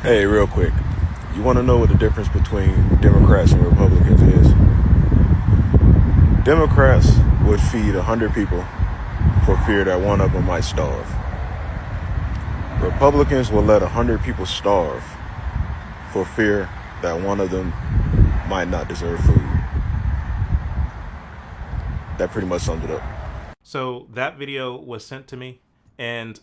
Hey, real quick. You want to know what the difference between Democrats and Republicans is? Democrats would feed 100 people for fear that one of them might starve. Republicans will let 100 people starve for fear that one of them might not deserve food. That pretty much sums it up. So that video was sent to me, and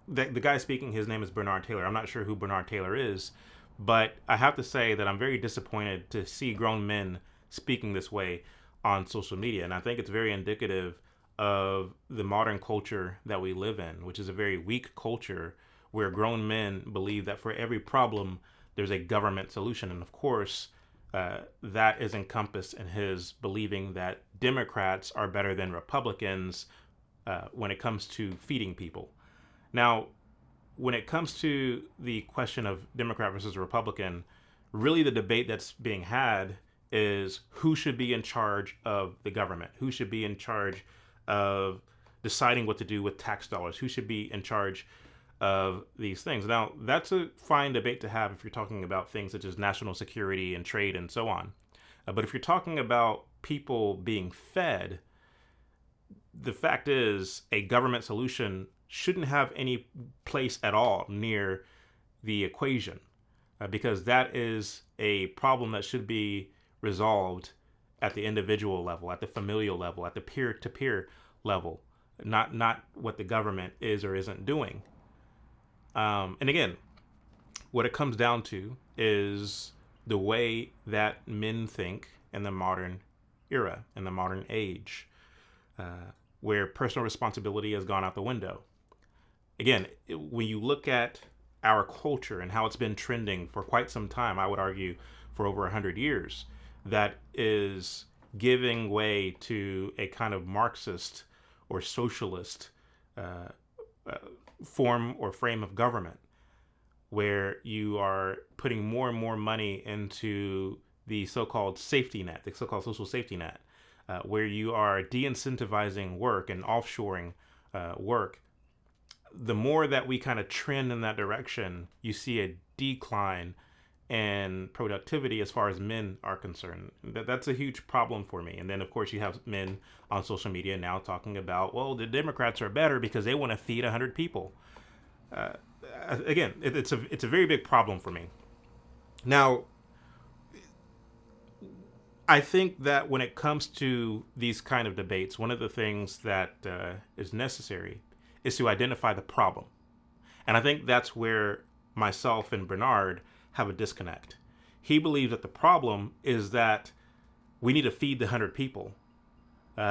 the guy speaking, his name is Bernard Taylor. I'm not sure who Bernard Taylor is, but I have to say that I'm very disappointed to see grown men speaking this way on social media. And I think it's very indicative of the modern culture that we live in, which is a very weak culture where grown men believe that for every problem, there's a government solution. And of course, that is encompassed in his believing that Democrats are better than Republicans when it comes to feeding people. Now, when it comes to the question of Democrat versus Republican, really the debate that's being had is who should be in charge of the government, who should be in charge of deciding what to do with tax dollars, who should be in charge of these things. Now, that's a fine debate to have if you're talking about things such as national security and trade and so on. But if you're talking about people being fed, the fact is a government solution shouldn't have any place at all near the equation because that is a problem that should be resolved at the individual level, at the familial level, at the peer-to-peer level, not what the government is or isn't doing. And again, what it comes down to is the way that men think in the modern era, in the modern age, where personal responsibility has gone out the window. Again, when you look at our culture and how it's been trending for quite some time, I would argue for over 100 years, that is giving way to a kind of Marxist or socialist form or frame of government, where you are putting more and more money into the so-called safety net, the so-called social safety net, where you are de-incentivizing work and offshoring work. The more that we kind of trend in that direction, you see a decline in productivity as far as men are concerned. That's a huge problem for me. And then, of course, you have men on social media now talking about, well, the Democrats are better because they want to feed 100 people. Again, it's a very big problem for me. Now, I think that when it comes to these kind of debates, one of the things that is necessary is to identify the problem. And I think that's where myself and Bernard have a disconnect. He believes that the problem is that we need to feed the 100 people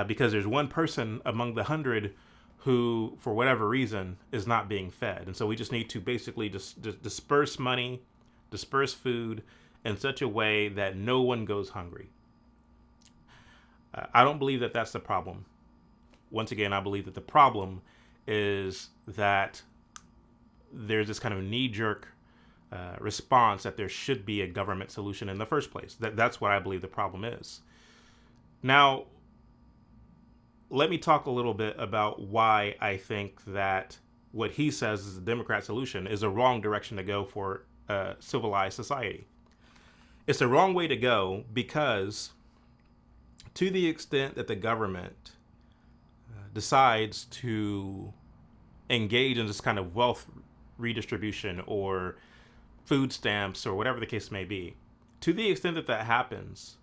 because there's one person among the 100 who, for whatever reason, is not being fed. And so we just need to basically just disperse money, disperse food in such a way that no one goes hungry. I don't believe that that's the problem. Once again, I believe that the problem is that there's this kind of knee-jerk response that there should be a government solution in the first place. That's what I believe the problem is. Now, let me talk a little bit about why I think that what he says is the Democrat solution is a wrong direction to go for a civilized society. It's the wrong way to go because to the extent that the government decides to engage in this kind of wealth redistribution or food stamps or whatever the case may be, to the extent that that happens,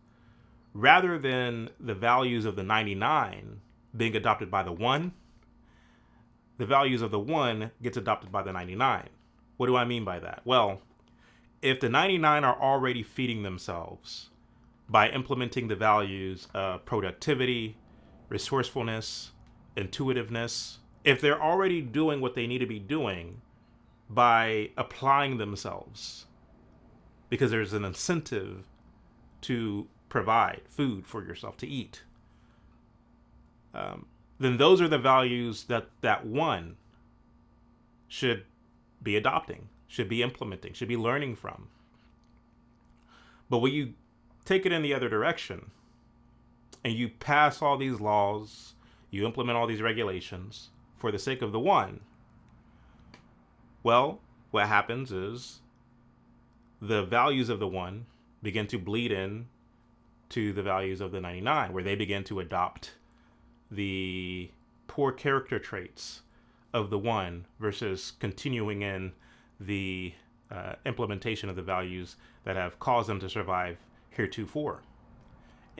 rather than the values of the 99 being adopted by the one, the values of the one gets adopted by the 99. What do I mean by that? Well, if the 99 are already feeding themselves by implementing the values of productivity, resourcefulness, intuitiveness, if they're already doing what they need to be doing by applying themselves, because there's an incentive to provide food for yourself to eat, then those are the values that one should be adopting, should be implementing, should be learning from. But when you take it in the other direction and you pass all these laws, you implement all these regulations for the sake of the one, well, what happens is the values of the one begin to bleed in to the values of the 99, where they begin to adopt the poor character traits of the one versus continuing in the implementation of the values that have caused them to survive heretofore.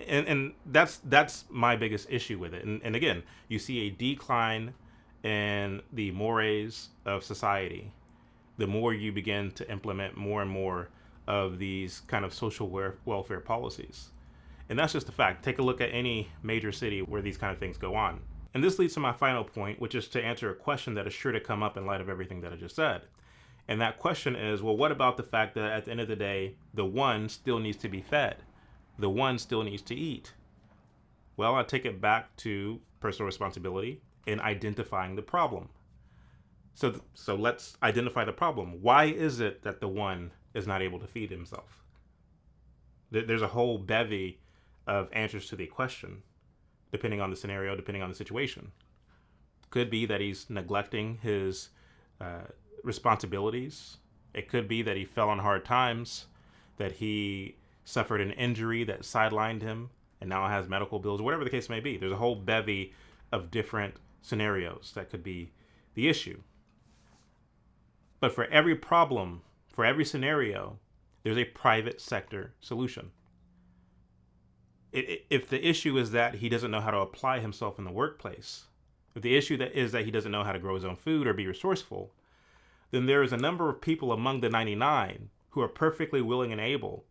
And that's my biggest issue with it. And again, you see a decline in the mores of society the more you begin to implement more and more of these kind of social welfare policies. And that's just a fact. Take a look at any major city where these kind of things go on. And this leads to my final point, which is to answer a question that is sure to come up in light of everything that I just said. And that question is, well, what about the fact that at the end of the day, the one still needs to be fed? The one still needs to eat. Well, I take it back to personal responsibility in identifying the problem. So let's identify the problem. Why is it that the one is not able to feed himself? There's a whole bevy of answers to the question, depending on the scenario, depending on the situation. Could be that he's neglecting his responsibilities. It could be that he fell on hard times, that he suffered an injury that sidelined him and now has medical bills, whatever the case may be. There's a whole bevy of different scenarios that could be the issue. But for every problem, for every scenario, there's a private sector solution. If the issue is that he doesn't know how to apply himself in the workplace, if the issue is that he doesn't know how to grow his own food or be resourceful, then there is a number of people among the 99 who are perfectly willing and able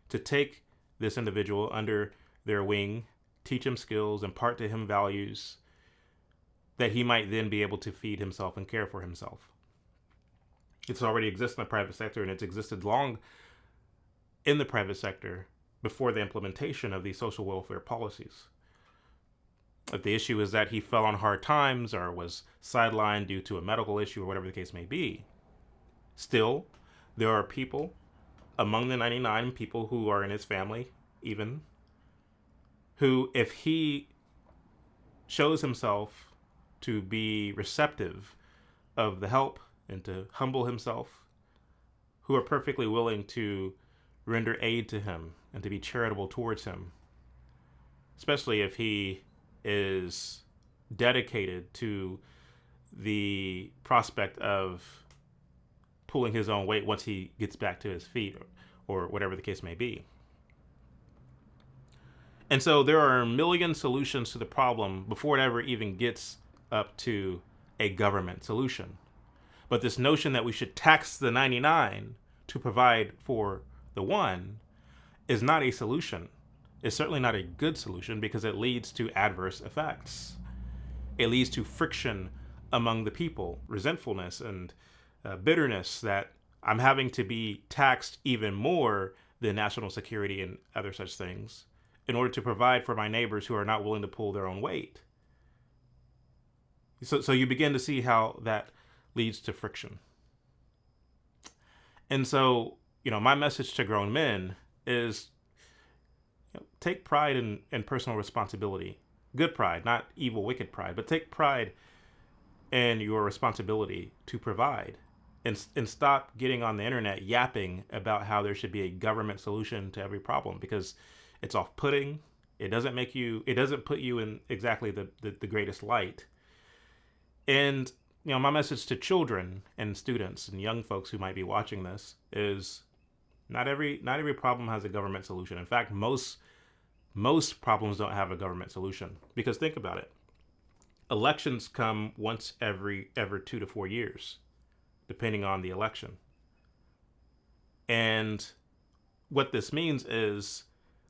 to take this individual under their wing, teach him skills, impart to him values that he might then be able to feed himself and care for himself. It's already exists in the private sector, and it's existed long in the private sector before the implementation of these social welfare policies. If the issue is that he fell on hard times or was sidelined due to a medical issue or whatever the case may be, still, there are people among the 99 people who are in his family, even, who, if he shows himself to be receptive of the help and to humble himself, who are perfectly willing to render aid to him and to be charitable towards him, especially if he is dedicated to the prospect of pulling his own weight once he gets back to his feet or whatever the case may be. And so there are a million solutions to the problem before it ever even gets up to a government solution. But this notion that we should tax the 99 to provide for the one is not a solution. It's certainly not a good solution because it leads to adverse effects. It leads to friction among the people, resentfulness and bitterness that I'm having to be taxed even more than national security and other such things in order to provide for my neighbors who are not willing to pull their own weight. So you begin to see how that leads to friction. And so, my message to grown men is, take pride in personal responsibility. Good pride, not evil, wicked pride, but take pride in your responsibility to provide. And stop getting on the internet yapping about how there should be a government solution to every problem, because it's off-putting. It doesn't put you in exactly the greatest light. And my message to children and students and young folks who might be watching this is not every problem has a government solution. In fact, most problems don't have a government solution, because think about it. Elections come once every 2 to 4 years, depending on the election. And what this means is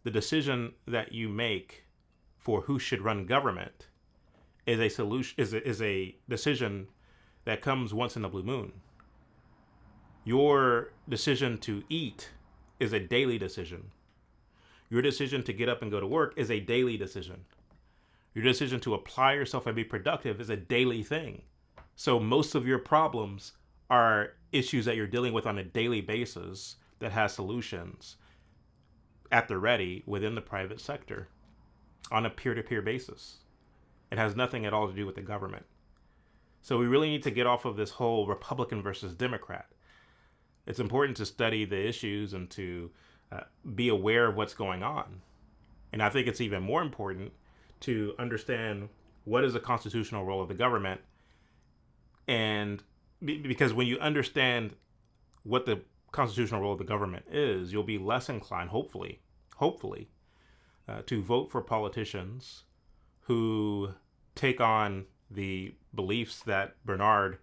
the decision that you make for who should run government is a decision that comes once in a blue moon. Your decision to eat is a daily decision. Your decision to get up and go to work is a daily decision. Your decision to apply yourself and be productive is a daily thing. So most of your problems are issues that you're dealing with on a daily basis that has solutions at the ready within the private sector on a peer-to-peer basis. It has nothing at all to do with the government. So we really need to get off of this whole Republican versus Democrat. It's important to study the issues and to be aware of what's going on. And I think it's even more important to understand what is the constitutional role of the government. And because when you understand what the constitutional role of the government is, you'll be less inclined, hopefully, to vote for politicians who take on the beliefs that Bernard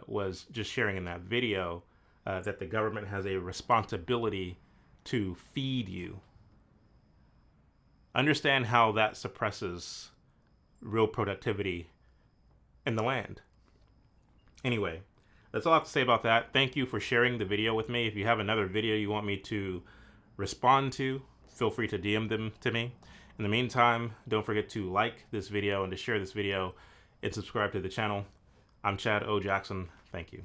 was just sharing in that video, that the government has a responsibility to feed you. Understand how that suppresses real productivity in the land. Anyway, that's all I have to say about that. Thank you for sharing the video with me. If you have another video you want me to respond to, feel free to DM them to me. In the meantime, don't forget to like this video and to share this video and subscribe to the channel. I'm Chad O. Jackson. Thank you.